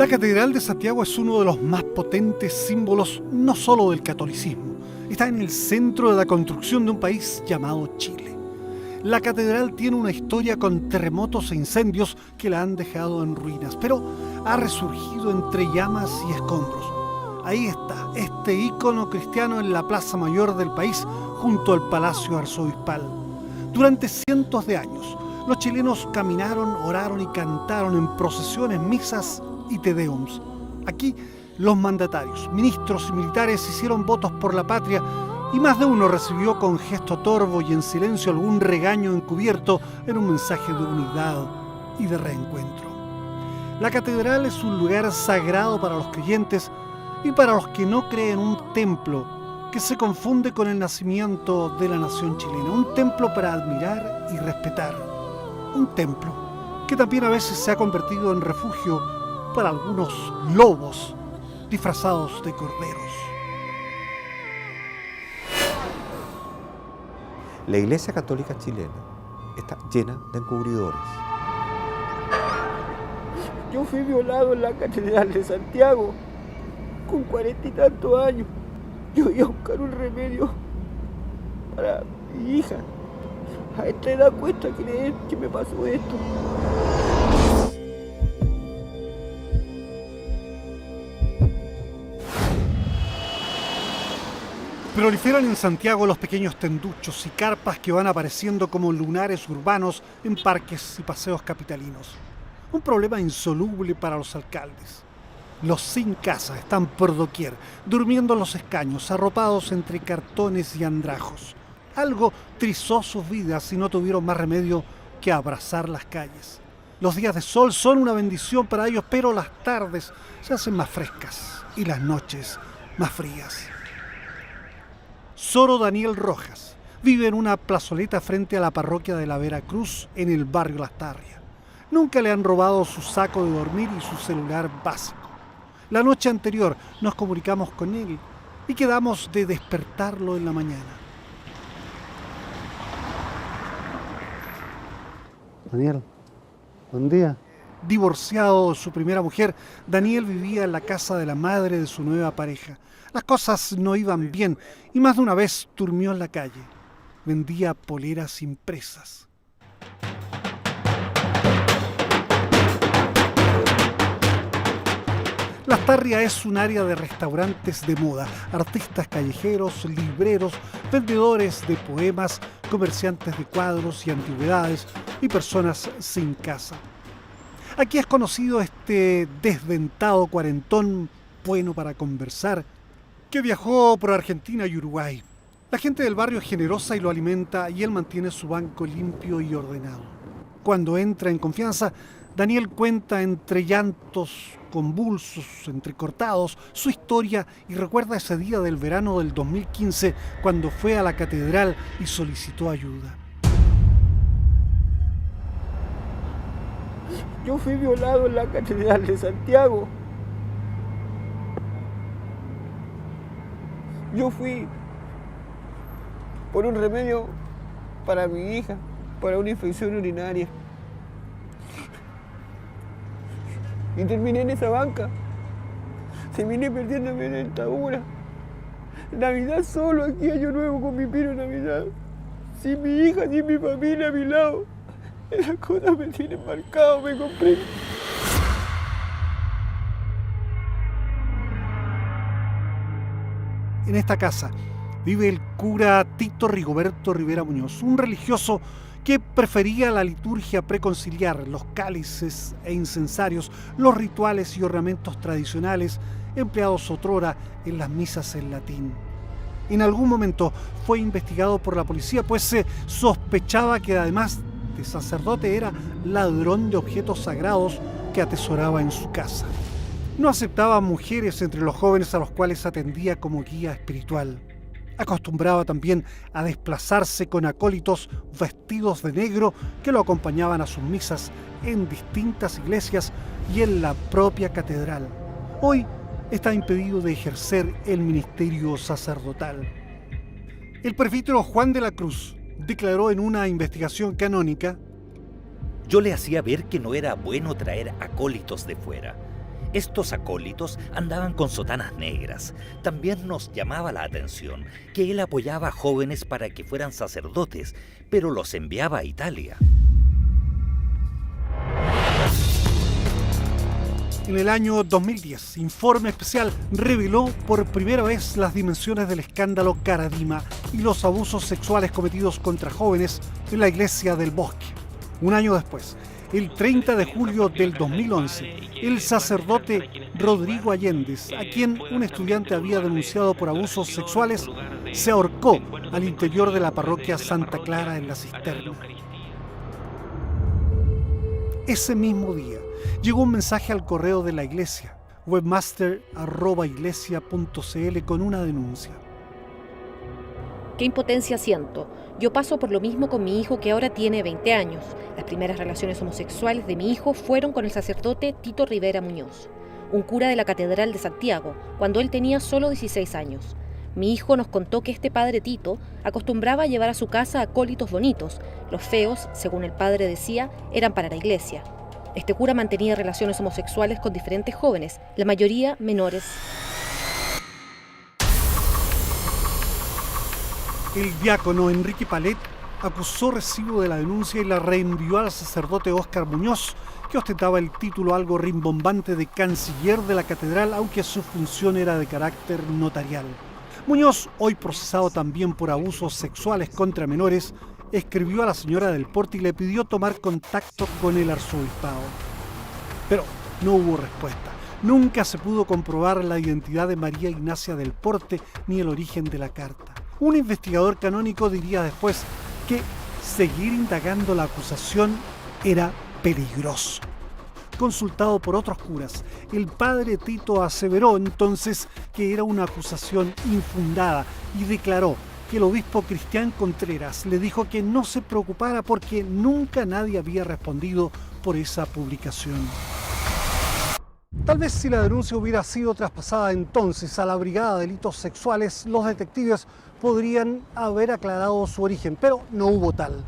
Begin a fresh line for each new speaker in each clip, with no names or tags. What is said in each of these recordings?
La Catedral de Santiago es uno de los más potentes símbolos no solo del catolicismo, está en el centro de la construcción de un país llamado Chile. La catedral tiene una historia con terremotos e incendios que la han dejado en ruinas, pero ha resurgido entre llamas y escombros. Ahí está, este ícono cristiano en la plaza mayor del país, junto al Palacio Arzobispal. Durante cientos de años, los chilenos caminaron, oraron y cantaron en procesiones, misas y tedeums. Aquí, los mandatarios, ministros y militares hicieron votos por la patria y más de uno recibió con gesto torvo y en silencio algún regaño encubierto en un mensaje de unidad y de reencuentro. La catedral es un lugar sagrado para los creyentes y para los que no creen, un templo que se confunde con el nacimiento de la nación chilena, un templo para admirar y respetar, un templo que también a veces se ha convertido en refugio para algunos lobos disfrazados de corderos.
La Iglesia Católica chilena está llena de encubridores.
Yo fui violado en la Catedral de Santiago, con 40 y tantos años. Yo iba a buscar un remedio para mi hija. A esta edad cuesta creer que me pasó esto.
Proliferan en Santiago los pequeños tenduchos y carpas que van apareciendo como lunares urbanos en parques y paseos capitalinos. Un problema insoluble para los alcaldes. Los sin casa están por doquier, durmiendo en los escaños, arropados entre cartones y andrajos. Algo trizó sus vidas y no tuvieron más remedio que abrazar las calles. Los días de sol son una bendición para ellos, pero las tardes se hacen más frescas y las noches más frías. Soro Daniel Rojas vive en una plazoleta frente a la parroquia de la Veracruz en el barrio Las Tarrias. Nunca le han robado su saco de dormir y su celular básico. La noche anterior nos comunicamos con él y quedamos de despertarlo en la mañana.
Daniel, buen día.
Divorciado de su primera mujer, Daniel vivía en la casa de la madre de su nueva pareja. Las cosas no iban bien y más de una vez durmió en la calle. Vendía poleras impresas. Las Tarrias es un área de restaurantes de moda, artistas callejeros, libreros, vendedores de poemas, comerciantes de cuadros y antigüedades y personas sin casa. Aquí es conocido este desdentado cuarentón bueno para conversar, que viajó por Argentina y Uruguay. La gente del barrio es generosa y lo alimenta y él mantiene su banco limpio y ordenado. Cuando entra en confianza, Daniel cuenta entre llantos convulsos, entrecortados, su historia y recuerda ese día del verano del 2015 cuando fue a la catedral y solicitó ayuda.
Yo fui violado en la Catedral de Santiago. Yo fui por un remedio para mi hija, para una infección urinaria. Y terminé en esa banca. Terminé perdiéndome en la dentadura. Navidad solo aquí, Año Nuevo con mi pino de Navidad. Sin mi hija, sin mi familia a mi lado. Esas cosas me tienen marcado, me compré.
En esta casa vive el cura Tito Rigoberto Rivera Muñoz, un religioso que prefería la liturgia preconciliar, los cálices e incensarios, los rituales y ornamentos tradicionales empleados otrora en las misas en latín. En algún momento fue investigado por la policía, pues se sospechaba que además de sacerdote era ladrón de objetos sagrados que atesoraba en su casa. No aceptaba mujeres entre los jóvenes a los cuales atendía como guía espiritual. Acostumbraba también a desplazarse con acólitos vestidos de negro que lo acompañaban a sus misas en distintas iglesias y en la propia catedral. Hoy está impedido de ejercer el ministerio sacerdotal. El presbítero Juan de la Cruz declaró en una investigación canónica:
yo le hacía ver que no era bueno traer acólitos de fuera. Estos acólitos andaban con sotanas negras. También nos llamaba la atención que él apoyaba a jóvenes para que fueran sacerdotes, pero los enviaba a Italia.
En el año 2010, Informe Especial reveló por primera vez las dimensiones del escándalo Caradima y los abusos sexuales cometidos contra jóvenes en la iglesia del Bosque. Un año después, el 30 de julio del 2011, el sacerdote Rodrigo Allendez, a quien un estudiante había denunciado por abusos sexuales, se ahorcó al interior de la parroquia Santa Clara en La Cisterna. Ese mismo día, llegó un mensaje al correo de la iglesia, webmaster@iglesia.cl, con una denuncia.
Qué impotencia siento. Yo paso por lo mismo con mi hijo, que ahora tiene 20 años. Las primeras relaciones homosexuales de mi hijo fueron con el sacerdote Tito Rivera Muñoz, un cura de la Catedral de Santiago, cuando él tenía solo 16 años. Mi hijo nos contó que este padre Tito acostumbraba a llevar a su casa acólitos bonitos. Los feos, según el padre decía, eran para la iglesia. Este cura mantenía relaciones homosexuales con diferentes jóvenes, la mayoría menores.
El diácono Enrique Palet acusó recibo de la denuncia y la reenvió al sacerdote Óscar Muñoz, que ostentaba el título algo rimbombante de canciller de la catedral, aunque su función era de carácter notarial. Muñoz, hoy procesado también por abusos sexuales contra menores, escribió a la señora del Porte y le pidió tomar contacto con el arzobispado. Pero no hubo respuesta. Nunca se pudo comprobar la identidad de María Ignacia del Porte ni el origen de la carta. Un investigador canónico diría después que seguir indagando la acusación era peligroso. Consultado por otros curas, el padre Tito aseveró entonces que era una acusación infundada y declaró que el obispo Cristián Contreras le dijo que no se preocupara porque nunca nadie había respondido por esa publicación. Tal vez si la denuncia hubiera sido traspasada entonces a la Brigada de Delitos Sexuales, los detectives podrían haber aclarado su origen, pero no hubo tal.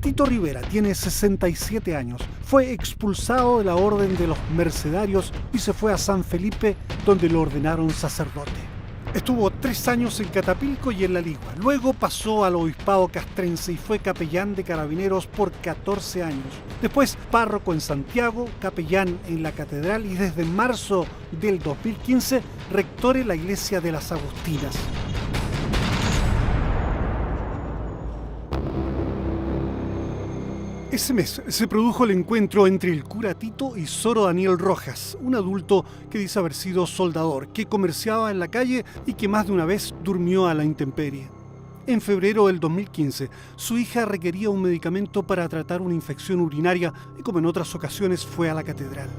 Tito Rivera tiene 67 años, fue expulsado de la Orden de los Mercedarios y se fue a San Felipe, donde lo ordenaron sacerdote. Estuvo 3 años en Catapilco y en La Ligua. Luego pasó al obispado castrense y fue capellán de carabineros por 14 años. Después párroco en Santiago, capellán en la catedral y desde marzo del 2015 rector en la iglesia de las Agustinas. Ese mes se produjo el encuentro entre el cura Tito y Soro Daniel Rojas, un adulto que dice haber sido soldador, que comerciaba en la calle y que más de una vez durmió a la intemperie. En febrero del 2015, su hija requería un medicamento para tratar una infección urinaria y, como en otras ocasiones, fue a la catedral.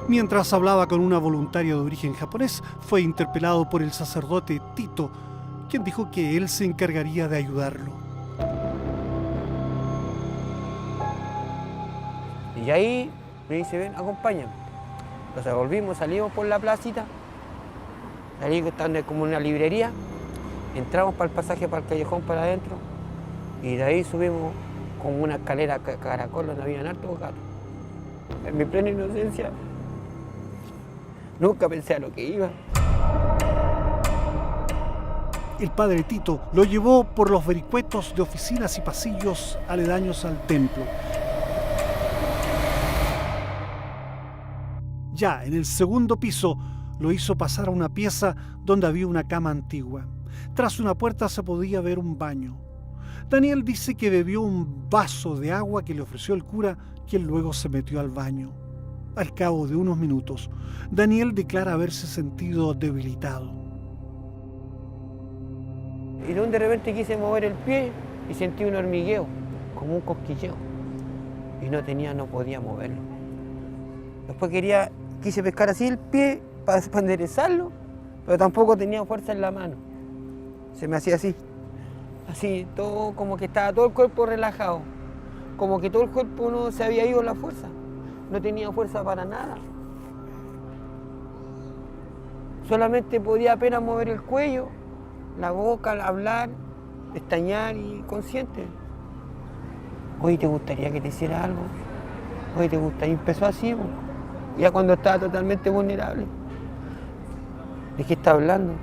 Mientras hablaba con una voluntaria de origen japonés, fue interpelado por el sacerdote Tito, quien dijo que él se encargaría de ayudarlo.
Y ahí me dice, ven, acompáñame. Entonces volvimos, salimos por la placita, salimos estando como en una librería, entramos para el pasaje, para el callejón, para adentro, y de ahí subimos como una escalera caracol donde habían hartos gatos. En mi plena inocencia, nunca pensé a lo que iba.
El padre Tito lo llevó por los vericuetos de oficinas y pasillos aledaños al templo. Ya en el segundo piso lo hizo pasar a una pieza donde había una cama antigua. Tras una puerta se podía ver un baño. Daniel dice que bebió un vaso de agua que le ofreció el cura, quien luego se metió al baño. Al cabo de unos minutos, Daniel declara haberse sentido debilitado.
Y de repente quise mover el pie y sentí un hormigueo, como un cosquilleo. Y no podía moverlo. Después quise pescar así el pie para enderezarlo, pero tampoco tenía fuerza en la mano. Se me hacía así, todo como que estaba todo el cuerpo relajado, como que todo el cuerpo no se había ido la fuerza, no tenía fuerza para nada. Solamente podía apenas mover el cuello, la boca, hablar, pestañear y consciente. Oye, ¿te gustaría que te hiciera algo? Oye, ¿te gusta? Y empezó así, po. Ya cuando estaba totalmente vulnerable. ¿De qué está hablando?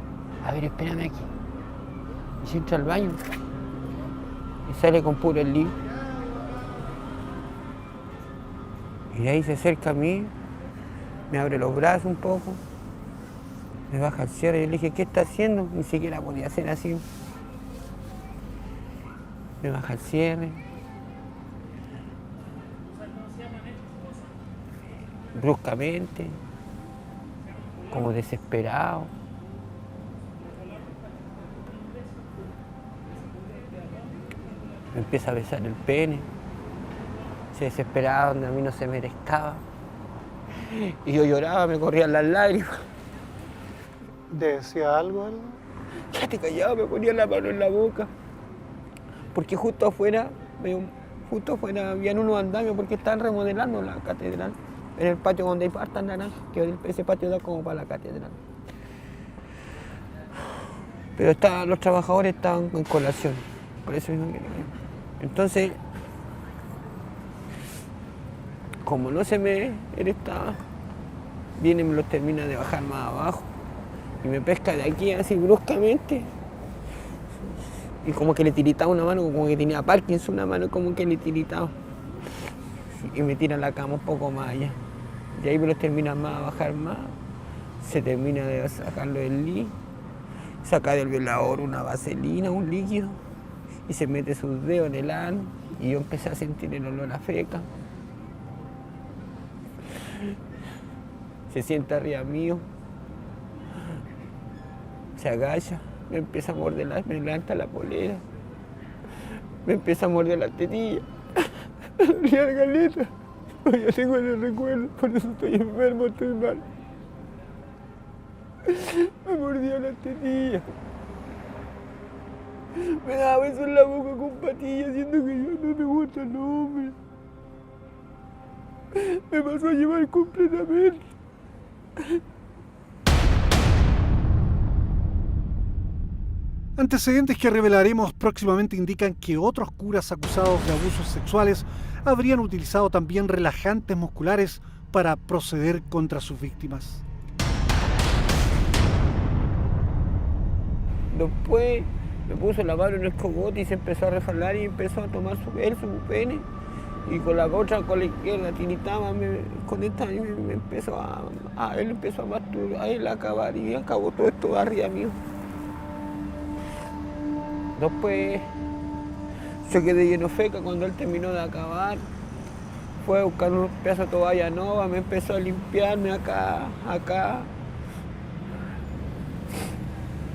A ver, espérame aquí. Y se entra al baño. Y sale con puro el libro. Y de ahí se acerca a mí, me abre los brazos un poco, me baja el cierre y yo le dije, ¿qué está haciendo? Ni siquiera podía hacer así. Me baja el cierre. Bruscamente, como desesperado. Me empieza a besar el pene. Se desesperaba donde a mí no se me pescaba. Y yo lloraba, me corrían las lágrimas.
¿Decía algo?
Quédate callado, me ponía la mano en la boca. Porque justo afuera habían unos andamios porque estaban remodelando la catedral. En el patio donde hay hartas naranjas, que ese patio da como para la catedral. Pero los trabajadores estaban en colación, por eso mismo que... Entonces, como no se me estaba, viene y me los termina de bajar más abajo y me pesca de aquí así bruscamente y como que le tiritaba una mano, como que tenía Parkinson una mano, como que le tiritaba y me tira la cama un poco más allá y ahí me los termina más a bajar más, se termina de sacarlo del lit, saca del velador una vaselina, un líquido y se mete sus dedos en el ano y yo empecé a sentir el olor a feca. Se sienta arriba mío, se agacha, me empieza a morder, me levanta la polera, me empieza a morder la tetilla, la galeta. Ya tengo el recuerdo, por eso estoy enfermo, estoy mal. Me mordía la tetilla. Me daba besos en la boca con patillas, siendo que yo no me gusta el hombre. Me pasó a llevar completamente.
Antecedentes que revelaremos próximamente indican que otros curas acusados de abusos sexuales habrían utilizado también relajantes musculares para proceder contra sus víctimas.
Después me puso la mano en el cogote y se empezó a resbalar y empezó a tomar su pene. Y con la otra, con la izquierda, tiritaba, con esta me empezó él empezó a masturbar, a él a acabar y acabó todo esto arriba mío. Después yo quedé lleno de feca cuando él terminó de acabar. Fue a buscar unos pedazos de toalla nueva, me empezó a limpiarme acá.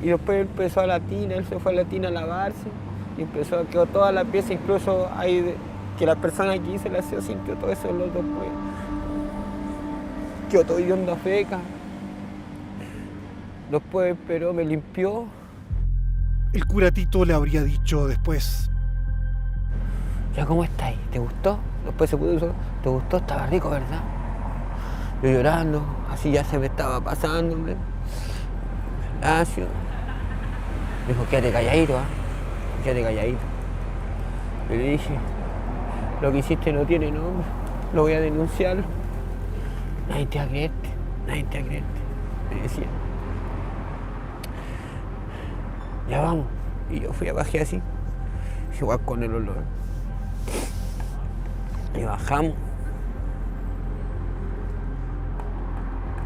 Y después empezó a la tina, él se fue a la tina a lavarse y quedó toda la pieza, incluso ahí que la persona que hizo el aseo sintió todo eso los dos, pues. Quedó todo hediondo a feca. Después, pero me limpió.
El cura Tito le habría dicho después:
¿Ya cómo está ahí? ¿Te gustó? Después se puso, ¿te gustó? Estaba rico, ¿verdad? Yo llorando, así ya se me estaba pasando, hombre. Lacio. Me dijo, quédate calladito, quédate calladito. Y le dije, lo que hiciste no tiene nombre, lo voy a denunciar. Nadie te va a creerte, me decía. Ya vamos. Y yo bajé así, igual con el olor. Y bajamos.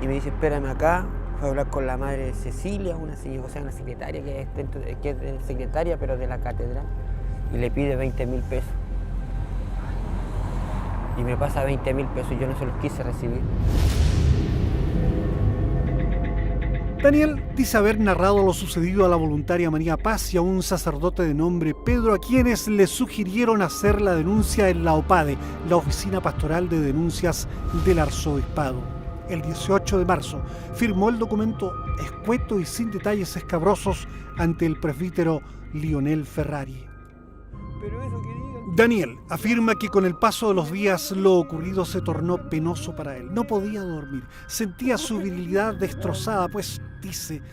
Y me dice, espérame acá. Fue a hablar con la madre Cecilia, una secretaria que es secretaria, pero de la catedral. Y le pide 20.000 pesos. Y me pasa 20.000 pesos y yo no se los quise recibir.
Daniel dice haber narrado lo sucedido a la voluntaria María Paz y a un sacerdote de nombre Pedro, a quienes le sugirieron hacer la denuncia en la OPADE, la Oficina Pastoral de Denuncias del Arzobispado. El 18 de marzo firmó el documento escueto y sin detalles escabrosos ante el presbítero Lionel Ferrari.
Pero eso que digan...
Daniel afirma que con el paso de los días lo ocurrido se tornó penoso para él. No podía dormir, sentía su virilidad destrozada, pues, dice,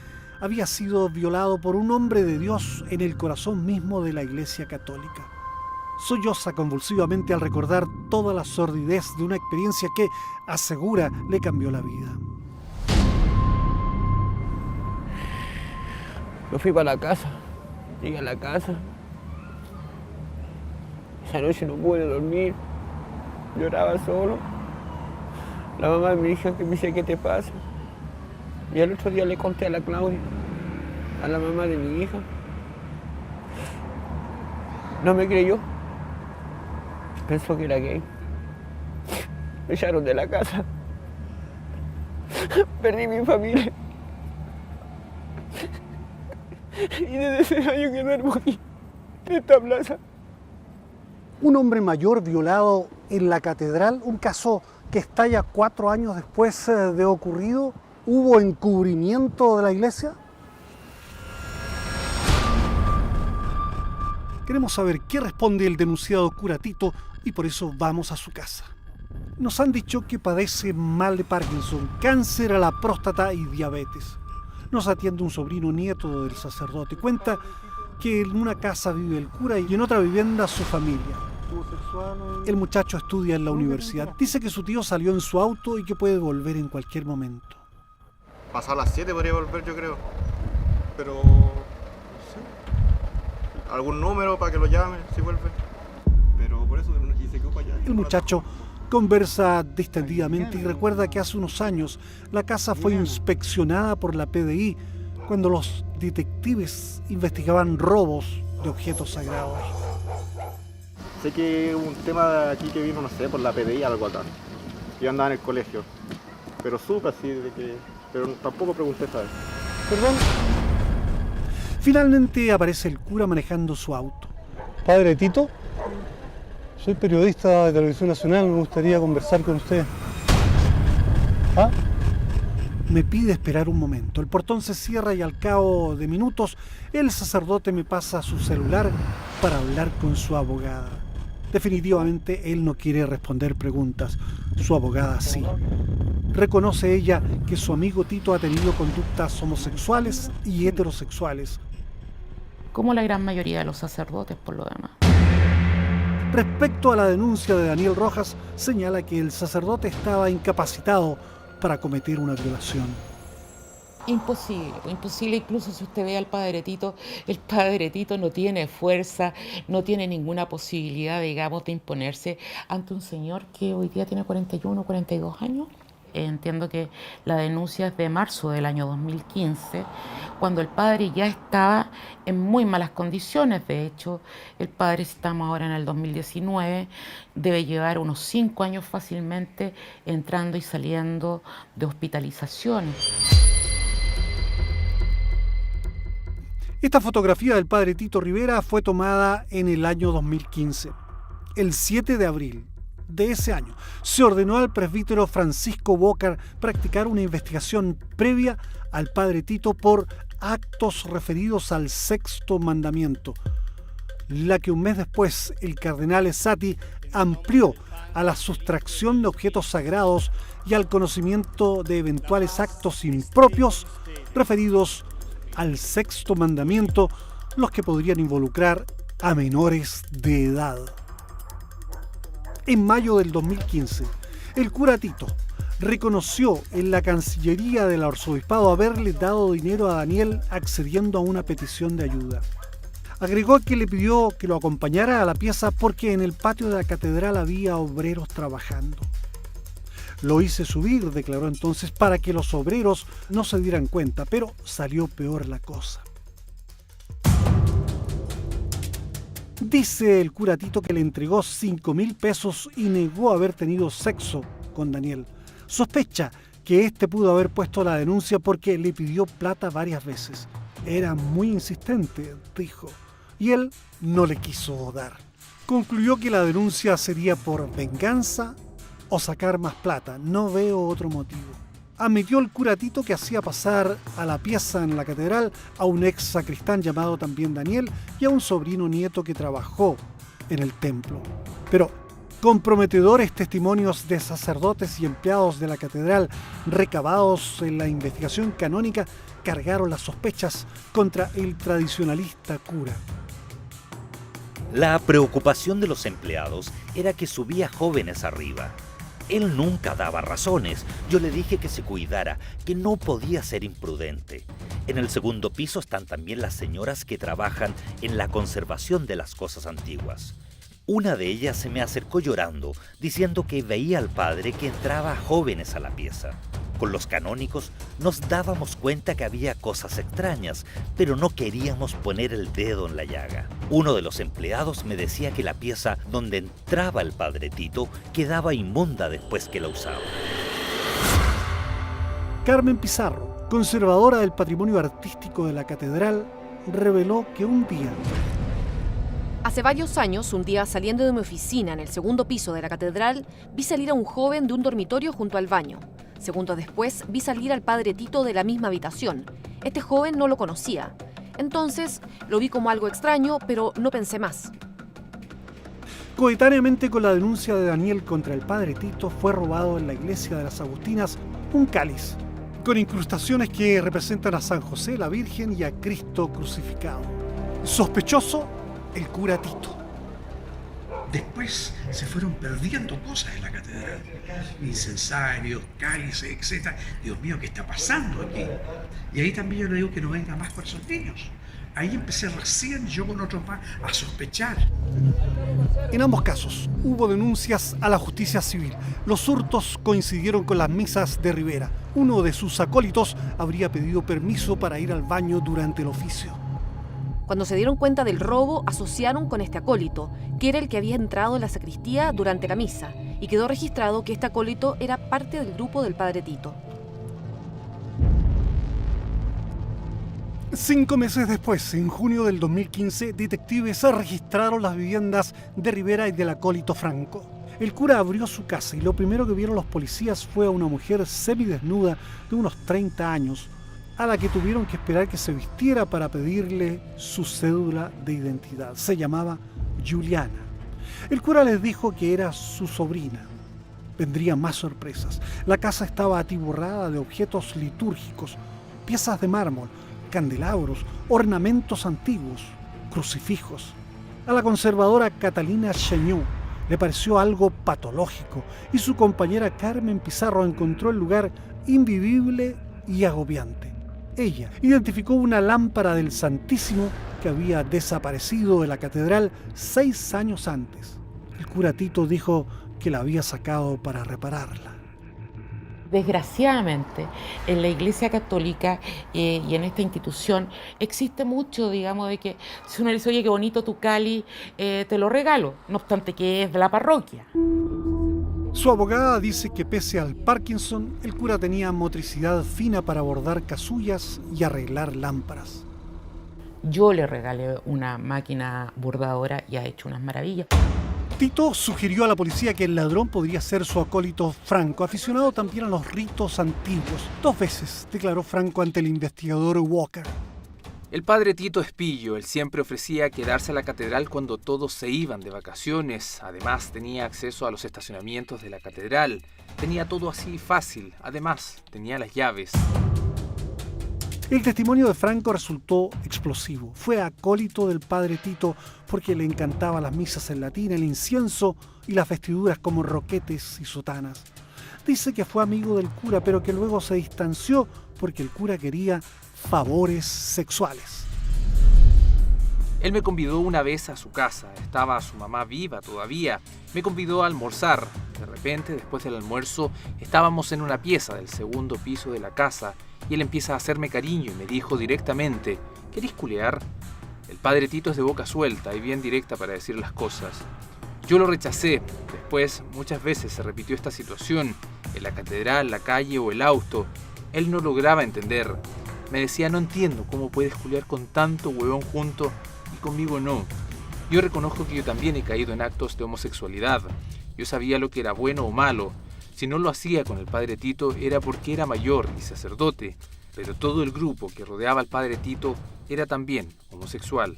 había sido violado por un hombre de Dios en el corazón mismo de la Iglesia Católica. solloza convulsivamente al recordar toda la sordidez de una experiencia que, asegura, le cambió la vida.
Me fui para la casa, llegué a la casa. Esa noche no pude dormir, lloraba solo. La mamá de mi hija que me dice, ¿qué te pasa? Y el otro día le conté a la Claudia, a la mamá de mi hija. No me creyó. Pensó que era gay. Me echaron de la casa. Perdí mi familia. Y desde ese año que duermo aquí, en esta plaza.
Un hombre mayor violado en la catedral, un caso que estalla 4 años después de ocurrido. ¿Hubo encubrimiento de la iglesia? Queremos saber qué responde el denunciado cura Tito y por eso vamos a su casa. Nos han dicho que padece mal de Parkinson, cáncer a la próstata y diabetes. Nos atiende un sobrino nieto del sacerdote. Cuenta que en una casa vive el cura y en otra vivienda su familia. El muchacho estudia en la universidad. Dice que su tío salió en su auto y que puede volver en cualquier momento.
Pasar las 7 podría volver, yo creo. Pero no sé. Algún número para que lo llame si vuelve. Pero por eso y se quedó para allá.
El muchacho conversa distendidamente y recuerda que hace unos años la casa fue inspeccionada por la PDI cuando los detectives investigaban robos de objetos sagrados.
Sé que hubo un tema aquí que vino, no sé, por la PDI algo acá. Yo andaba en el colegio. Pero supe así de que... Pero tampoco pregunté esta vez.
¿Perdón? Finalmente aparece el cura manejando su auto.
Padre Tito, soy periodista de Televisión Nacional, me gustaría conversar con usted. ¿Ah?
Me pide esperar un momento. El portón se cierra y al cabo de minutos el sacerdote me pasa su celular para hablar con su abogada. Definitivamente él no quiere responder preguntas. Su abogada sí. Reconoce ella que su amigo Tito ha tenido conductas homosexuales y heterosexuales.
Como la gran mayoría de los sacerdotes, por lo demás.
Respecto a la denuncia de Daniel Rojas, señala que el sacerdote estaba incapacitado para cometer una violación.
Imposible, incluso si usted ve al Padre Tito, el Padre Tito no tiene fuerza, no tiene ninguna posibilidad, digamos, de imponerse ante un señor que hoy día tiene 41, 42 años. Entiendo que la denuncia es de marzo del año 2015, cuando el padre ya estaba en muy malas condiciones. De hecho, el padre, si estamos ahora en el 2019, debe llevar unos 5 años fácilmente entrando y saliendo de hospitalizaciones.
Esta fotografía del padre Tito Rivera fue tomada en el año 2015, el 7 de abril. De ese año, se ordenó al presbítero Francisco Bócar practicar una investigación previa al padre Tito por actos referidos al sexto mandamiento, la que un mes después el cardenal Esati amplió a la sustracción de objetos sagrados y al conocimiento de eventuales actos impropios referidos al sexto mandamiento, los que podrían involucrar a menores de edad. En mayo del 2015, el cura Tito reconoció en la Cancillería del Arzobispado haberle dado dinero a Daniel accediendo a una petición de ayuda. Agregó que le pidió que lo acompañara a la pieza porque en el patio de la catedral había obreros trabajando. Lo hice subir, declaró entonces, para que los obreros no se dieran cuenta, pero salió peor la cosa. Dice el cura Tito que le entregó 5.000 pesos y negó haber tenido sexo con Daniel. Sospecha que este pudo haber puesto la denuncia porque le pidió plata varias veces. Era muy insistente, dijo, y él no le quiso dar. Concluyó que la denuncia sería por venganza o sacar más plata. No veo otro motivo. Admitió el cura Tito que hacía pasar a la pieza en la catedral a un ex sacristán llamado también Daniel y a un sobrino nieto que trabajó en el templo. Pero comprometedores testimonios de sacerdotes y empleados de la catedral recabados en la investigación canónica cargaron las sospechas contra el tradicionalista cura.
La preocupación de los empleados era que subía jóvenes arriba. Él nunca daba razones. Yo le dije que se cuidara, que no podía ser imprudente. En el segundo piso están también las señoras que trabajan en la conservación de las cosas antiguas. Una de ellas se me acercó llorando, diciendo que veía al padre que entraba jóvenes a la pieza. Con los canónicos nos dábamos cuenta que había cosas extrañas, pero no queríamos poner el dedo en la llaga. Uno de los empleados me decía que la pieza donde entraba el padre Tito quedaba inmunda después que la usaba.
Carmen Pizarro, conservadora del patrimonio artístico de la catedral, reveló que un día...
Hace varios años, un día saliendo de mi oficina en el segundo piso de la catedral, vi salir a un joven de un dormitorio junto al baño. Segundos después, vi salir al padre Tito de la misma habitación. Este joven no lo conocía. Entonces, lo vi como algo extraño, pero no pensé más.
Coetáneamente con la denuncia de Daniel contra el padre Tito, fue robado en la iglesia de las Agustinas un cáliz, con incrustaciones que representan a San José, la Virgen y a Cristo crucificado. Sospechoso, el cura Tito.
Después se fueron perdiendo cosas en la catedral. Incensarios, cálices, etc. Dios mío, ¿qué está pasando aquí? Y ahí también yo le digo que no venga más por esos niños. Ahí empecé recién, yo con otros más, a sospechar.
En ambos casos hubo denuncias a la justicia civil. Los hurtos coincidieron con las misas de Rivera. Uno de sus acólitos habría pedido permiso para ir al baño durante el oficio.
Cuando se dieron cuenta del robo, asociaron con este acólito, que era el que había entrado en la sacristía durante la misa, y quedó registrado que este acólito era parte del grupo del padre Tito.
5 meses después, en junio del 2015, detectives registraron las viviendas de Rivera y del acólito Franco. El cura abrió su casa y lo primero que vieron los policías fue a una mujer semidesnuda de unos 30 años, a la que tuvieron que esperar que se vistiera para pedirle su cédula de identidad. Se llamaba Juliana. El cura les dijo que era su sobrina. Vendrían más sorpresas. La casa estaba atiborrada de objetos litúrgicos, piezas de mármol, candelabros, ornamentos antiguos, crucifijos. A la conservadora Catalina Cheñó le pareció algo patológico y su compañera Carmen Pizarro encontró el lugar invivible y agobiante. Ella identificó una lámpara del Santísimo que había desaparecido de la catedral 6 años antes. El cura Tito dijo que la había sacado para repararla.
Desgraciadamente, en la Iglesia Católica y en esta institución existe mucho, digamos, de que si uno le dice, oye, qué bonito tu cáliz, te lo regalo, no obstante que es de la parroquia.
Su abogada dice que pese al Parkinson, el cura tenía motricidad fina para bordar casullas y arreglar lámparas.
Yo le regalé una máquina bordadora y ha hecho unas maravillas.
Tito sugirió a la policía que el ladrón podría ser su acólito Franco, aficionado también a los ritos antiguos. 2 veces declaró Franco ante el investigador Walker.
El padre Tito es pillo, él siempre ofrecía quedarse a la catedral cuando todos se iban de vacaciones. Además tenía acceso a los estacionamientos de la catedral. Tenía todo así fácil, además tenía las llaves.
El testimonio de Franco resultó explosivo. Fue acólito del padre Tito porque le encantaban las misas en latín, el incienso y las vestiduras como roquetes y sotanas. Dice que fue amigo del cura, pero que luego se distanció porque el cura quería favores sexuales.
Él me convidó una vez a su casa, estaba su mamá viva todavía, me convidó a almorzar. De repente, después del almuerzo, estábamos en una pieza del segundo piso de la casa y él empieza a hacerme cariño y me dijo directamente, ¿querés culear? El padre Tito es de boca suelta y bien directa para decir las cosas. Yo lo rechacé. Después, muchas veces se repitió esta situación, en la catedral, la calle o el auto. Él no lograba entender. Me decía, no entiendo cómo puedes culiar con tanto huevón junto y conmigo no. Yo reconozco que yo también he caído en actos de homosexualidad. Yo sabía lo que era bueno o malo. Si no lo hacía con el padre Tito era porque era mayor y sacerdote, pero todo el grupo que rodeaba al padre Tito era también homosexual.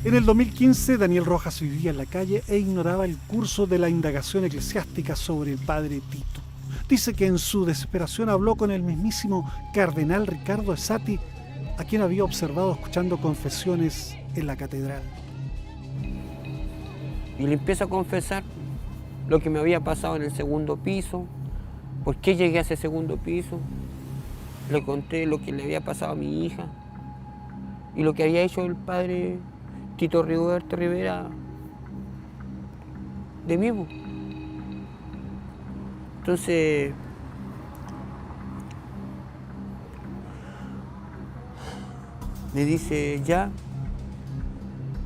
En el 2015, Daniel Rojas vivía en la calle e ignoraba el curso de la indagación eclesiástica sobre el padre Tito. Dice que en su desesperación habló con el mismísimo cardenal Ricardo Esati, a quien había observado escuchando confesiones en la catedral.
Y le empiezo a confesar lo que me había pasado en el segundo piso, por qué llegué a ese segundo piso. Le conté lo que le había pasado a mi hija y lo que había hecho el padre Tito Rigoberto Rivera de mí. Entonces, me dice ya,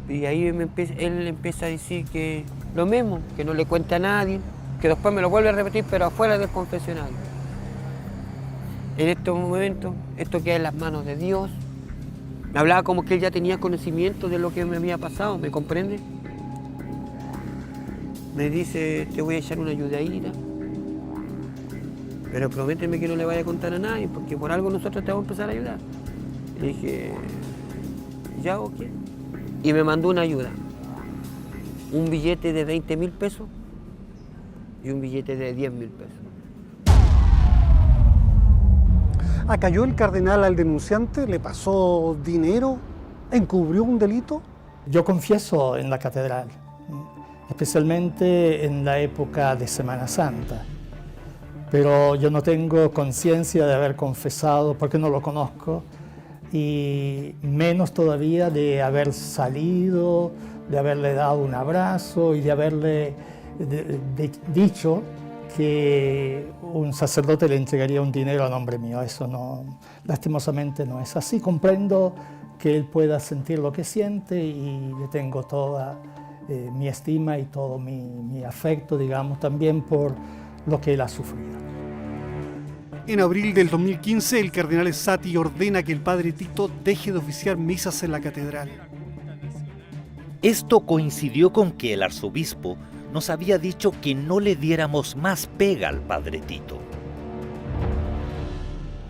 y ahí él empieza a decir que lo mismo, que no le cuenta a nadie, que después me lo vuelve a repetir, pero afuera del confesionario. En estos momentos, esto queda en las manos de Dios. Me hablaba como que él ya tenía conocimiento de lo que me había pasado, ¿me comprende? Me dice, te voy a echar una ayudadita, pero prométeme que no le vaya a contar a nadie, porque por algo nosotros te vamos a empezar a ayudar. Le dije, ya, ok. Y me mandó una ayuda, un billete de 20.000 pesos y un billete de 10.000 pesos.
¿Acalló el cardenal al denunciante? ¿Le pasó dinero? ¿Encubrió un delito?
Yo confieso en la catedral, especialmente en la época de Semana Santa, pero yo no tengo conciencia de haber confesado porque no lo conozco, y menos todavía de haber salido, de haberle dado un abrazo y de haberle dicho que un sacerdote le entregaría un dinero a nombre mío. Eso no, lastimosamente no es así. Comprendo que él pueda sentir lo que siente y le tengo toda mi estima y todo mi afecto, digamos, también por lo que él ha sufrido.
En abril del 2015, el cardenal Essati ordena que el padre Tito deje de oficiar misas en la catedral.
Esto coincidió con que el arzobispo nos había dicho que no le diéramos más pega al padre Tito.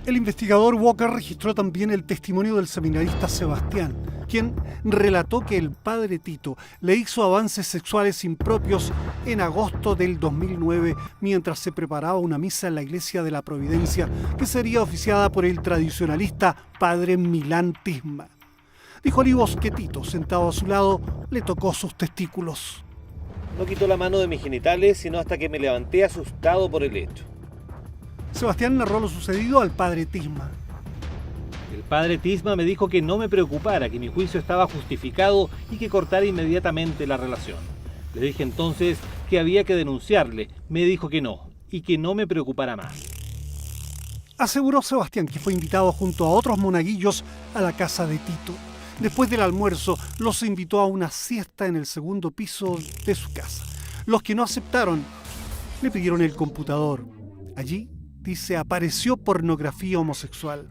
El investigador Walker registró también el testimonio del seminarista Sebastián, quien relató que el padre Tito le hizo avances sexuales impropios en agosto del 2009 mientras se preparaba una misa en la iglesia de la Providencia que sería oficiada por el tradicionalista padre Milán Tisma. Dijo Olivos que Tito, sentado a su lado, le tocó sus testículos.
No quitó la mano de mis genitales, sino hasta que me levanté asustado por el hecho.
Sebastián narró lo sucedido al padre Tisma.
El padre Tisma me dijo que no me preocupara, que mi juicio estaba justificado y que cortara inmediatamente la relación. Le dije entonces que había que denunciarle. Me dijo que no, y que no me preocupara más.
Aseguró Sebastián que fue invitado junto a otros monaguillos a la casa de Tito. Después del almuerzo, los invitó a una siesta en el segundo piso de su casa. Los que no aceptaron le pidieron el computador. Allí, dice, apareció pornografía homosexual.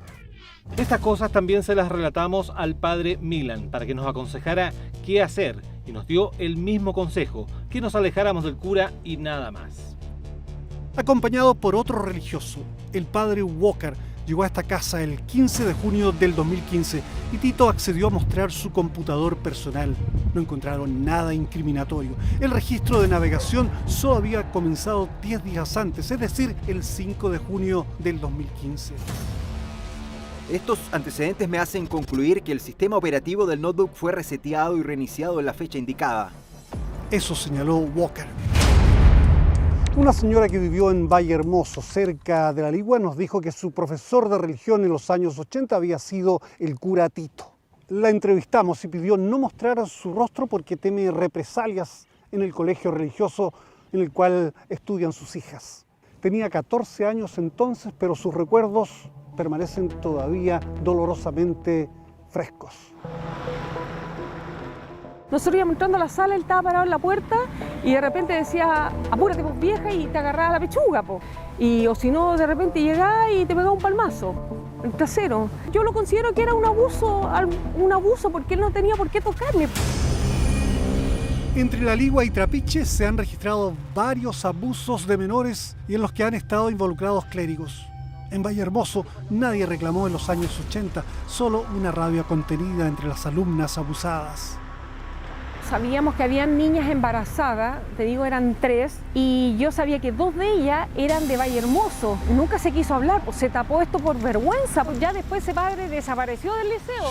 Estas cosas también se las relatamos al padre Milan para que nos aconsejara qué hacer y nos dio el mismo consejo, que nos alejáramos del cura y nada más.
Acompañado por otro religioso, el padre Walker llegó a esta casa el 15 de junio del 2015 y Tito accedió a mostrar su computador personal. No encontraron nada incriminatorio. El registro de navegación solo había comenzado 10 días antes, es decir, el 5 de junio del 2015.
Estos antecedentes me hacen concluir que el sistema operativo del notebook fue reseteado y reiniciado en la fecha indicada.
Eso señaló Walker. Una señora que vivió en Valle Hermoso, cerca de La Ligua, nos dijo que su profesor de religión en los años 80 había sido el cura Tito. La entrevistamos y pidió no mostrar su rostro porque teme represalias en el colegio religioso en el cual estudian sus hijas. Tenía 14 años entonces, pero sus recuerdos permanecen todavía dolorosamente frescos.
Nosotros íbamos entrando a la sala, él estaba parado en la puerta y de repente decía, apúrate pues vieja, y te agarraba la pechuga, po. Y o si no, de repente llegaba y te pegaba un palmazo, el trasero. Yo lo considero que era un abuso porque él no tenía por qué tocarme.
Entre La Ligua y Trapiche se han registrado varios abusos de menores y en los que han estado involucrados clérigos. En Valle Hermoso nadie reclamó en los años 80, solo una rabia contenida entre las alumnas abusadas.
Sabíamos que habían niñas embarazadas, te digo, eran 3, y yo sabía que 2 de ellas eran de Valle Hermoso. Nunca se quiso hablar, pues se tapó esto por vergüenza, pues ya después ese padre desapareció del liceo.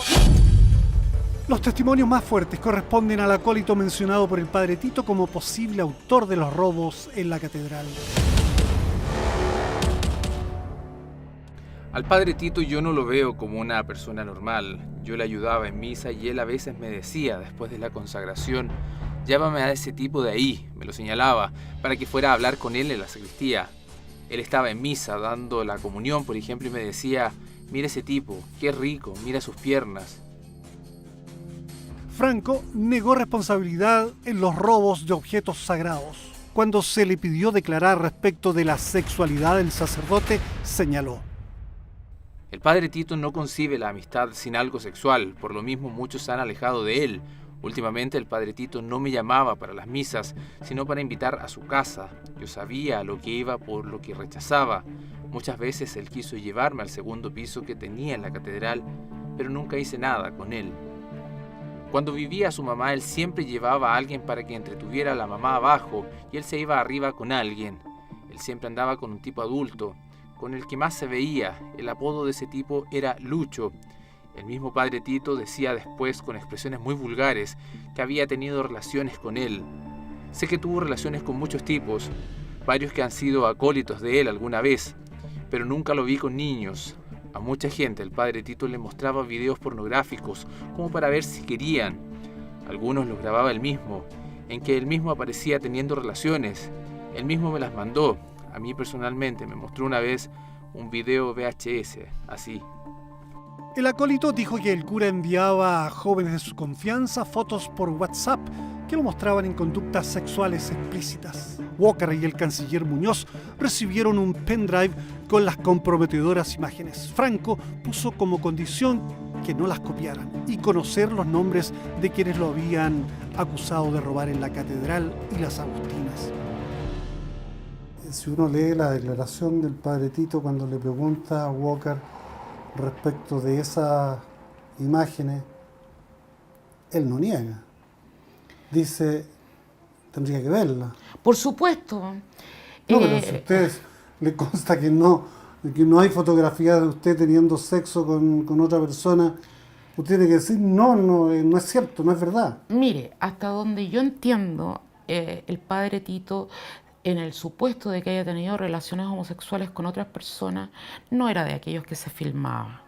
Los testimonios más fuertes corresponden al acólito mencionado por el padre Tito como posible autor de los robos en la catedral.
Al padre Tito yo no lo veo como una persona normal. Yo le ayudaba en misa y él a veces me decía, después de la consagración, llámame a ese tipo de ahí, me lo señalaba, para que fuera a hablar con él en la sacristía. Él estaba en misa dando la comunión, por ejemplo, y me decía, mira ese tipo, qué rico, mira sus piernas.
Franco negó responsabilidad en los robos de objetos sagrados. Cuando se le pidió declarar respecto de la sexualidad del sacerdote, señaló:
El padre Tito no concibe la amistad sin algo sexual, por lo mismo muchos se han alejado de él. Últimamente el padre Tito no me llamaba para las misas, sino para invitar a su casa. Yo sabía a lo que iba, por lo que rechazaba. Muchas veces él quiso llevarme al segundo piso que tenía en la catedral, pero nunca hice nada con él. Cuando vivía su mamá, él siempre llevaba a alguien para que entretuviera a la mamá abajo y él se iba arriba con alguien. Él siempre andaba con un tipo adulto, con el que más se veía. El apodo de ese tipo era Lucho. El mismo padre Tito decía después, con expresiones muy vulgares, que había tenido relaciones con él. Sé que tuvo relaciones con muchos tipos, varios que han sido acólitos de él alguna vez, pero nunca lo vi con niños. A mucha gente el padre Tito le mostraba videos pornográficos como para ver si querían. Algunos los grababa él mismo, en que él mismo aparecía teniendo relaciones. Él mismo me las mandó. A mí personalmente me mostró una vez un video VHS, así.
El acólito dijo que el cura enviaba a jóvenes de su confianza fotos por WhatsApp que lo mostraban en conductas sexuales explícitas. Walker y el canciller Muñoz recibieron un pendrive con las comprometedoras imágenes. Franco puso como condición que no las copiaran y conocer los nombres de quienes lo habían acusado de robar en la catedral y las Agustinas.
Si uno lee la declaración del padre Tito cuando le pregunta a Walker respecto de esas imágenes, él no niega. Dice, tendría que verla.
Por supuesto.
No, pero si a usted le consta que no hay fotografía de usted teniendo sexo con otra persona, usted tiene que decir, no es cierto, no es verdad.
Mire, hasta donde yo entiendo, el padre Tito, en el supuesto de que haya tenido relaciones homosexuales con otras personas, no era de aquellos que se filmaba.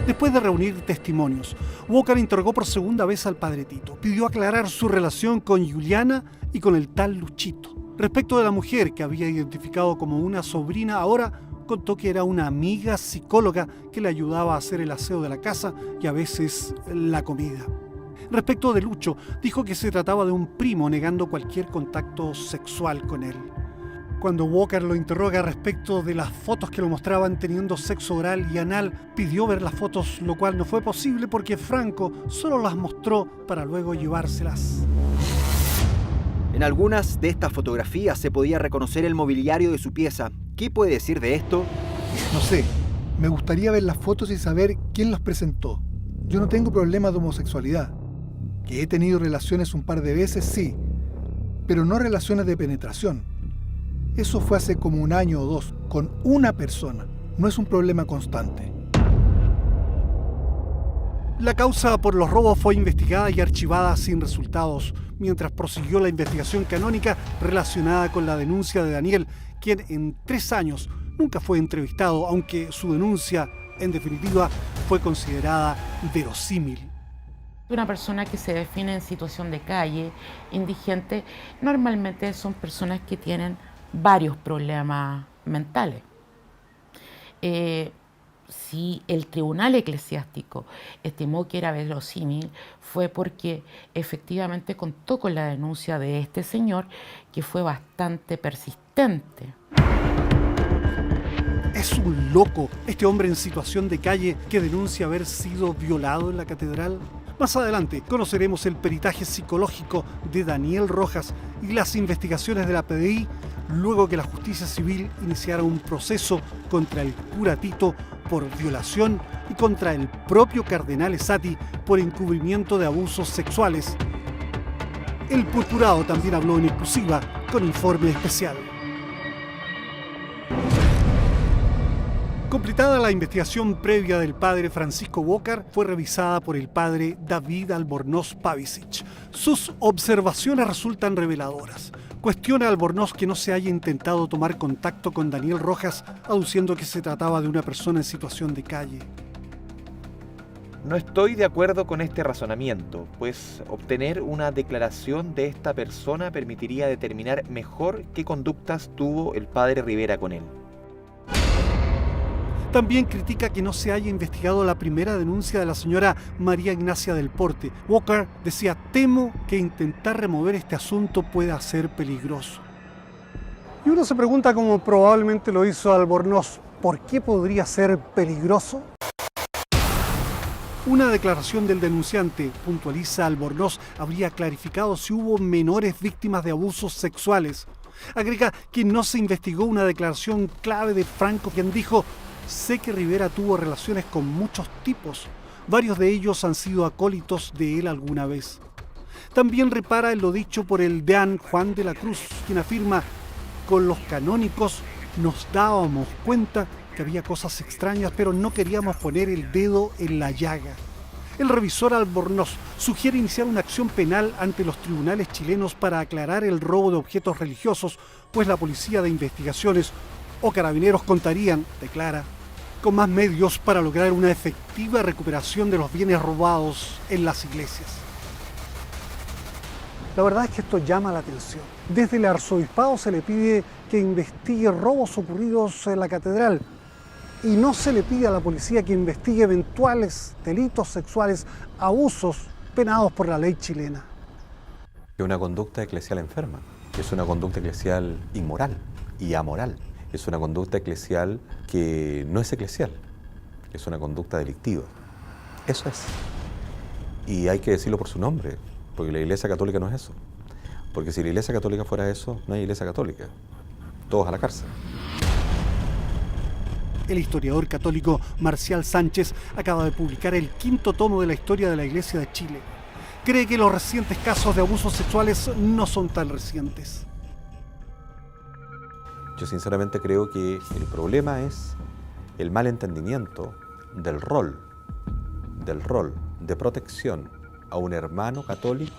Después de reunir testimonios, Walker interrogó por segunda vez al padre Tito. Pidió aclarar su relación con Juliana y con el tal Luchito. Respecto de la mujer que había identificado como una sobrina, ahora contó que era una amiga psicóloga que le ayudaba a hacer el aseo de la casa y a veces la comida. Respecto de Lucho, dijo que se trataba de un primo, negando cualquier contacto sexual con él. Cuando Walker lo interroga respecto de las fotos que lo mostraban teniendo sexo oral y anal, pidió ver las fotos, lo cual no fue posible porque Franco solo las mostró para luego llevárselas.
En algunas de estas fotografías se podía reconocer el mobiliario de su pieza. ¿Qué puede decir de esto?
No sé, me gustaría ver las fotos y saber quién las presentó. Yo no tengo problemas de homosexualidad. Que he tenido relaciones un par de veces, sí, pero no relaciones de penetración. Eso fue hace como 1 año o 2, con una persona. No es un problema constante.
La causa por los robos fue investigada y archivada sin resultados, mientras prosiguió la investigación canónica relacionada con la denuncia de Daniel, quien en 3 años nunca fue entrevistado, aunque su denuncia, en definitiva, fue considerada verosímil.
Una persona que se define en situación de calle, indigente, normalmente son personas que tienen varios problemas mentales. Si el tribunal eclesiástico estimó que era verosímil, fue porque efectivamente contó con la denuncia de este señor, que fue bastante persistente.
Es un loco este hombre en situación de calle que denuncia haber sido violado en la catedral. Más adelante conoceremos el peritaje psicológico de Daniel Rojas y las investigaciones de la PDI luego que la justicia civil iniciara un proceso contra el cura Tito por violación y contra el propio cardenal Esati por encubrimiento de abusos sexuales. El purpurado también habló en exclusiva con informe especial. Completada la investigación previa del padre Francisco Walker, fue revisada por el padre David Albornoz Pavicic. Sus observaciones resultan reveladoras. Cuestiona a Albornoz que no se haya intentado tomar contacto con Daniel Rojas, aduciendo que se trataba de una persona en situación de calle.
No estoy de acuerdo con este razonamiento, pues obtener una declaración de esta persona permitiría determinar mejor qué conductas tuvo el padre Rivera con él.
También critica que no se haya investigado la primera denuncia de la señora María Ignacia del Porte. Walker decía: temo que intentar remover este asunto pueda ser peligroso.
Y uno se pregunta, como probablemente lo hizo Albornoz, ¿por qué podría ser peligroso?
Una declaración del denunciante, puntualiza Albornoz, habría clarificado si hubo menores víctimas de abusos sexuales. Agrega que no se investigó una declaración clave de Franco, quien dijo: sé que Rivera tuvo relaciones con muchos tipos. Varios de ellos han sido acólitos de él alguna vez. También repara en lo dicho por el deán Juan de la Cruz, quien afirma: con los canónicos nos dábamos cuenta que había cosas extrañas, pero no queríamos poner el dedo en la llaga. El revisor Albornoz sugiere iniciar una acción penal ante los tribunales chilenos para aclarar el robo de objetos religiosos, pues la Policía de Investigaciones o Carabineros contarían, declara, con más medios para lograr una efectiva recuperación de los bienes robados en las iglesias.
La verdad es que esto llama la atención. Desde el arzobispado se le pide que investigue robos ocurridos en la catedral y no se le pide a la policía que investigue eventuales delitos sexuales, abusos penados por la ley chilena.
Es una conducta eclesial enferma, es una conducta eclesial inmoral y amoral. Es una conducta eclesial que no es eclesial, es una conducta delictiva. Eso es. Y hay que decirlo por su nombre, porque la Iglesia Católica no es eso. Porque si la Iglesia Católica fuera eso, no hay Iglesia Católica. Todos a la cárcel.
El historiador católico Marcial Sánchez acaba de publicar el 5º tomo de la historia de la Iglesia de Chile. Cree que los recientes casos de abusos sexuales no son tan recientes.
Yo sinceramente creo que el problema es el mal entendimiento del rol de protección a un hermano católico,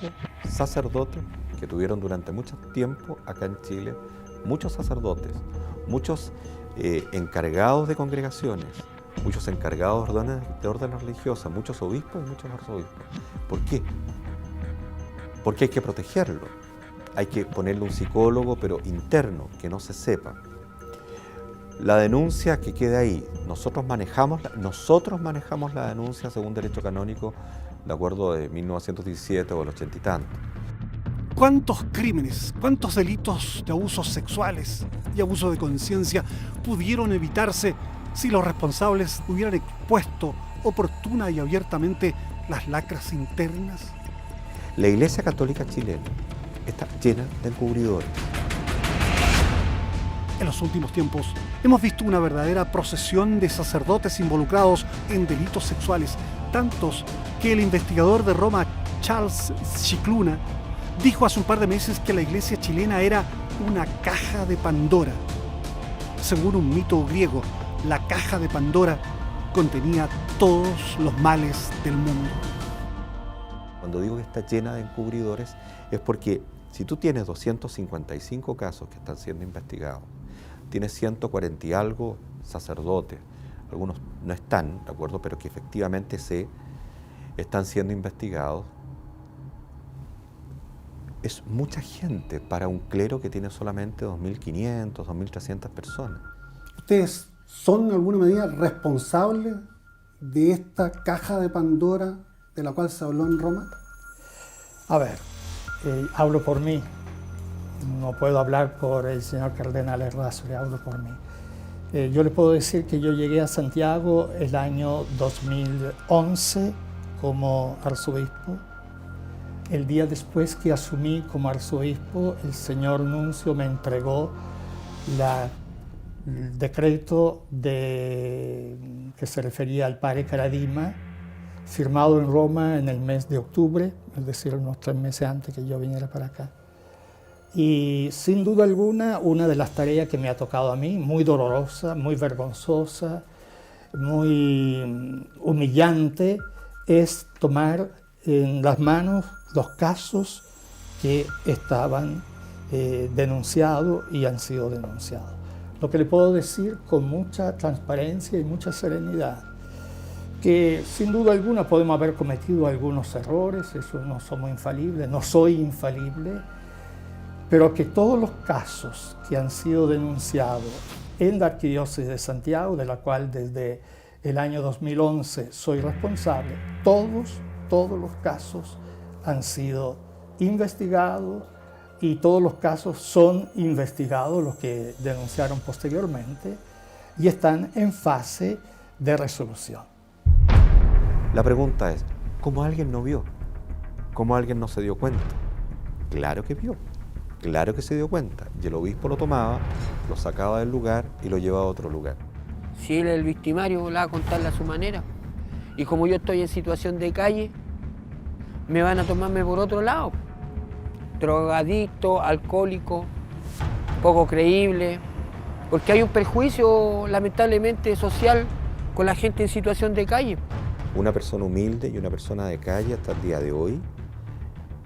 sacerdote, que tuvieron durante mucho tiempo acá en Chile, muchos sacerdotes, muchos encargados de congregaciones, muchos encargados de órdenes religiosas, muchos obispos y muchos arzobispos. ¿Por qué? Porque hay que protegerlo. Hay que ponerle un psicólogo, pero interno, que no se sepa. La denuncia que quede ahí, nosotros manejamos la denuncia según derecho canónico, de acuerdo de 1917 o el 80 y tanto.
¿Cuántos crímenes, cuántos delitos de abusos sexuales y abuso de conciencia pudieron evitarse si los responsables hubieran expuesto oportuna y abiertamente las lacras internas?
La Iglesia Católica chilena está llena de encubridores.
En los últimos tiempos hemos visto una verdadera procesión de sacerdotes involucrados en delitos sexuales, tantos que el investigador de Roma, Charles Scicluna, dijo hace un par de meses que la iglesia chilena era una caja de Pandora. Según un mito griego, la caja de Pandora contenía todos los males del mundo.
Cuando digo que está llena de encubridores es porque si tú tienes 255 casos que están siendo investigados, tienes 140 y algo sacerdotes, algunos no están, ¿de acuerdo?, pero que efectivamente están siendo investigados, es mucha gente para un clero que tiene solamente 2.500, 2.300 personas.
¿Ustedes son en alguna medida responsables de esta caja de Pandora de la cual se habló en Roma?
A ver, hablo por mí. No puedo hablar por el señor cardenal Errázuriz, hablo por mí. Yo le puedo decir que yo llegué a Santiago el año 2011 como arzobispo. El día después que asumí como arzobispo, el señor nuncio me entregó el decreto que se refería al padre Caradima, firmado en Roma en el mes de octubre, es decir, unos 3 meses antes que yo viniera para acá. Y sin duda alguna, una de las tareas que me ha tocado a mí, muy dolorosa, muy vergonzosa, muy humillante es tomar en las manos los casos que estaban denunciados y han sido denunciados. Lo que le puedo decir con mucha transparencia y mucha serenidad, que sin duda alguna podemos haber cometido algunos errores, eso no somos infalibles, no soy infalible, pero que todos los casos que han sido denunciados en la Arquidiócesis de Santiago, de la cual desde el año 2011 soy responsable, todos los casos han sido investigados y todos los casos son investigados, los que denunciaron posteriormente, y están en fase de resolución.
La pregunta es, ¿cómo alguien no vio? ¿Cómo alguien no se dio cuenta? Claro que vio, claro que se dio cuenta. Y el obispo lo tomaba, lo sacaba del lugar y lo llevaba a otro lugar.
Si él es el victimario, la va a contarle a su manera. Y como yo estoy en situación de calle, me van a tomarme por otro lado. Drogadicto, alcohólico, poco creíble, porque hay un perjuicio lamentablemente social con la gente en situación de calle.
Una persona humilde y una persona de calle hasta el día de hoy,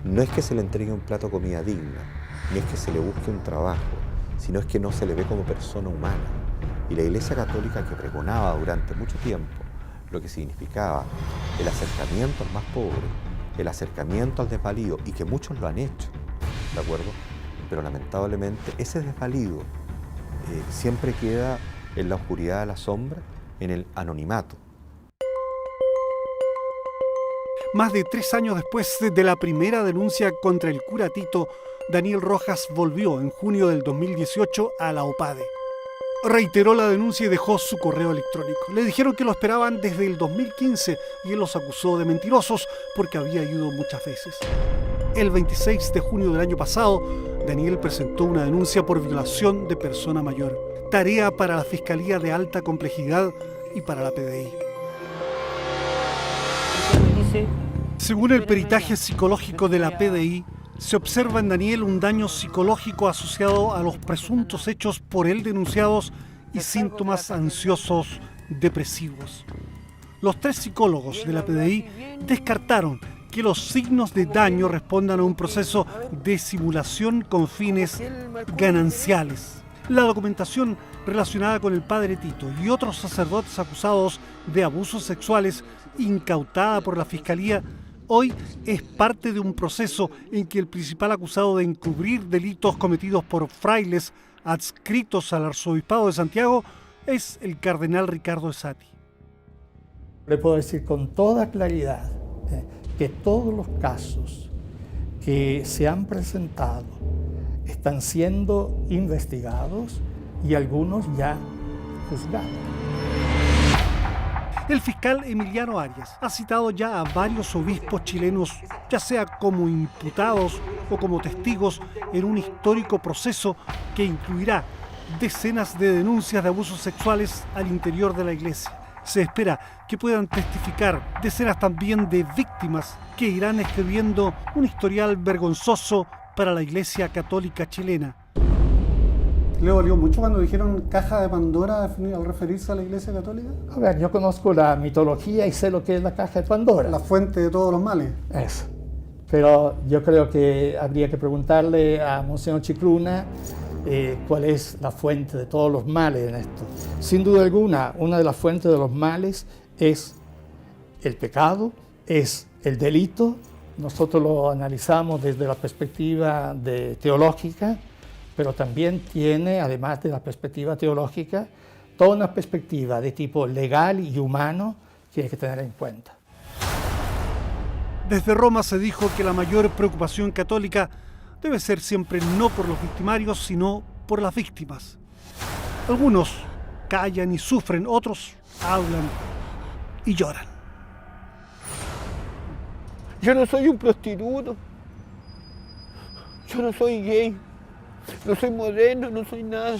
no es que se le entregue un plato de comida digna, ni es que se le busque un trabajo, sino es que no se le ve como persona humana. Y la Iglesia Católica, que pregonaba durante mucho tiempo lo que significaba el acercamiento al más pobre, el acercamiento al desvalido, y que muchos lo han hecho, ¿de acuerdo? Pero lamentablemente ese desvalido siempre queda en la oscuridad de la sombra, en el anonimato.
Más de 3 años después de la primera denuncia contra el cura Tito, Daniel Rojas volvió en junio del 2018 a la OPADE. Reiteró la denuncia y dejó su correo electrónico. Le dijeron que lo esperaban desde el 2015 y él los acusó de mentirosos porque había ido muchas veces. El 26 de junio del año pasado, Daniel presentó una denuncia por violación de persona mayor, tarea para la Fiscalía de Alta Complejidad y para la PDI. Según el peritaje psicológico de la PDI, se observa en Daniel un daño psicológico asociado a los presuntos hechos por él denunciados y síntomas ansiosos depresivos. Los 3 psicólogos de la PDI descartaron que los signos de daño respondan a un proceso de simulación con fines gananciales. La documentación relacionada con el padre Tito y otros sacerdotes acusados de abusos sexuales incautada por la Fiscalía hoy es parte de un proceso en que el principal acusado de encubrir delitos cometidos por frailes adscritos al Arzobispado de Santiago es el cardenal Ricardo Esati.
Le puedo decir con toda claridad que todos los casos que se han presentado están siendo investigados y algunos ya juzgados.
El fiscal Emiliano Arias ha citado ya a varios obispos chilenos, ya sea como imputados o como testigos en un histórico proceso que incluirá decenas de denuncias de abusos sexuales al interior de la Iglesia. Se espera que puedan testificar decenas también de víctimas que irán escribiendo un historial vergonzoso para la Iglesia Católica chilena.
¿Le dolió mucho cuando dijeron caja de Pandora al referirse a la Iglesia Católica?
A ver, yo conozco la mitología y sé lo que es la caja de Pandora.
La fuente de todos los males.
Eso. Pero yo creo que habría que preguntarle a Monseñor Chicluna cuál es la fuente de todos los males en esto. Sin duda alguna, una de las fuentes de los males es el pecado, es el delito. Nosotros lo analizamos desde la perspectiva teológica, pero también tiene, además de la perspectiva teológica, toda una perspectiva de tipo legal y humano que hay que tener en cuenta.
Desde Roma se dijo que la mayor preocupación católica debe ser siempre no por los victimarios, sino por las víctimas. Algunos callan y sufren, otros hablan y lloran.
Yo no soy un prostituto, yo no soy gay, no soy moderno, no soy nada.